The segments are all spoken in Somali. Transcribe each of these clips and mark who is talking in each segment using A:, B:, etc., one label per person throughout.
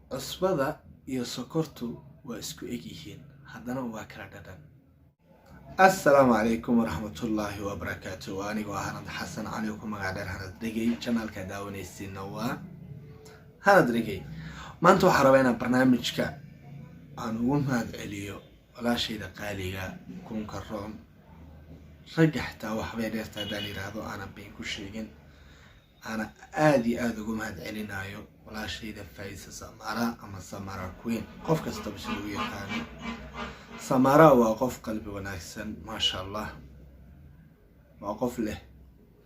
A: cusbada iyo sokortu waa isku eg yihiin haddana waa kala dhadhan. Assalaamu calaykum waraxmatullaahi wabarakaatuh. Anigu waa Hanad Xasan cali oo ku magac dheer Hanad Dhegey. Channelka daawanaysiina waa Hanad Dhegey. maanta waxaan rabaa inaan barnaamijka aan ugu mahad celiyo walaashayda qaaliga kunka roon ragga xitaa waxbay dheertaa haddaan yidhaahdo aanan been ku sheegin. أنا آدي ugu mahad celinayo walaashayda Faysa Samara ama Samara Queen qof kasta bishii ugu yaqaan. Samara waa qof qalbi wanaagsan ma sha Allah, waa qof leh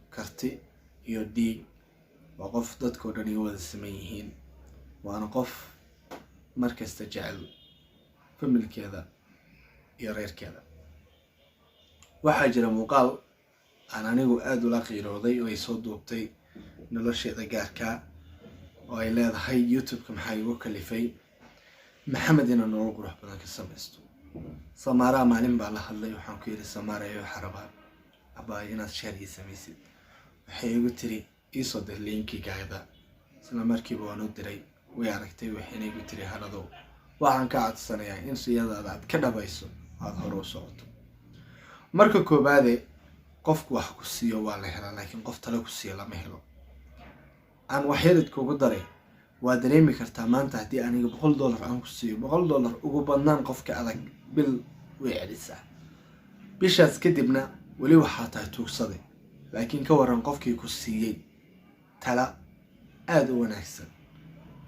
A: karti iyo dhiig, waa qof dadkoo dhan wada siman yihiin, waana qof markasta jecel familkeeda iyo reerkeeda. waxaa jira muuqaal aan anigu aad ula qiirooday oo ay soo duubtay nolosheeda gaarka oo ay leedahay YouTube-ka maxaa igu kalifay maxamed inaan nolol qurux badan ka samaysto. Samara maalin baa la hadlay, waxaan ku yiri Samara iyo xaraba abaa inaad share ii samaysid. waxay igu tiri ii soo dir linkigaaga. isla markiiba waan u diray, way aragtay waxayna igu tiri Hanadow waxaan ka codsanayaa in siyadaada aad ka dhabayso aad hore u socoto. marka koobaade qofku wax ku siiyo waa la helaa, laakiin qof talo ku siiyo lama helo. aan waxyeelad kugu daray waa dareemi kartaa maanta haddii aniga $100 aan ku siiyo $100 ugu badnaan qofka adag bil way celisaa. bishaas kadibna weli waxaa tahay tuugsade, laakiin ka waran qofkii ku siiyey tala aad u wanaagsan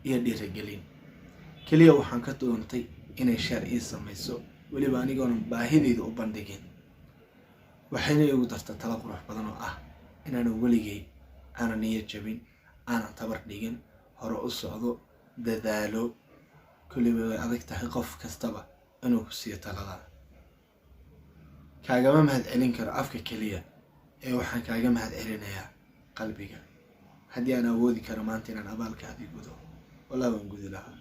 A: iyo dhiirigelin. kaliya waxaan ka doontay inay share ii samayso, weliba anigoona baahideyda u bandhigin. waxayna igu darta tala qurux badan oo ah inaan weligay aanan niyad jabin, aanan tabar dhigin, hore u socdo, dadaalo. kulliba way adag tahay qof kastaba inuu ku siiyo talada. kaagama mahad celin karo afka kaliya ee waxaan kaaga mahad celinayaa qalbiga. haddii aan awoodi karo maanta inaan abaalkaadi gudo walaa waan gudi lahaa.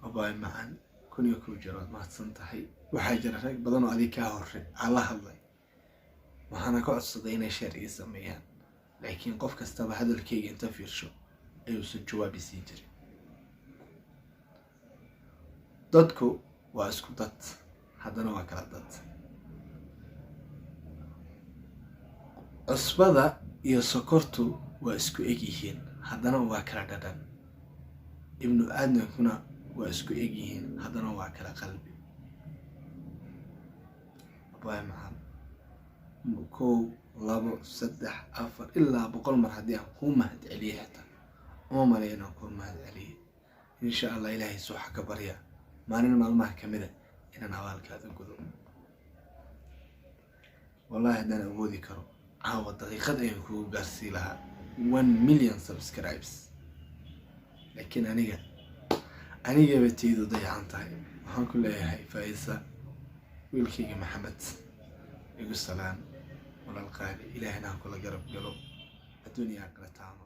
A: abaay macaan kun iyo kow jeer waad mahadsan tahay. waxaa jira rag badan oo adig kaa hore aan la hadlay, waxaana ka codsaday inay share ii sameeyaan, laakiin qof kastaba hadalkayga inta fiirsho ayuusan jawaab siin jirin. dadku waa isku dad, haddana waa kala dad. cusbada iyo sokortu waa isku eg yihiin haddana waa kala dhadhan. ibnu aadamkuna waa isku eg yihiin haddana waa kala qalbi. abaay macaan 1 2 3 4 ilaa 100 mar haddii aan kuu mahad celiyo xitaa uma maleeyo inaan kuu mahad celiyo. insha Allah ilaahay soo xaka barya maalin maalmaha kamida inaan abaalkaada gudo. wallahi haddaan awoodi karo caawa daqiiqad ayaan kugu gaarsii lahaa 1 million subscribes, laakiin aniga bataydu dayacan tahay. waxaan ku leeyahay Faysa wiilkayga Maxamed igu salaan walaalqaali. ilaahina kula garab galo adduunyaa kala taamo.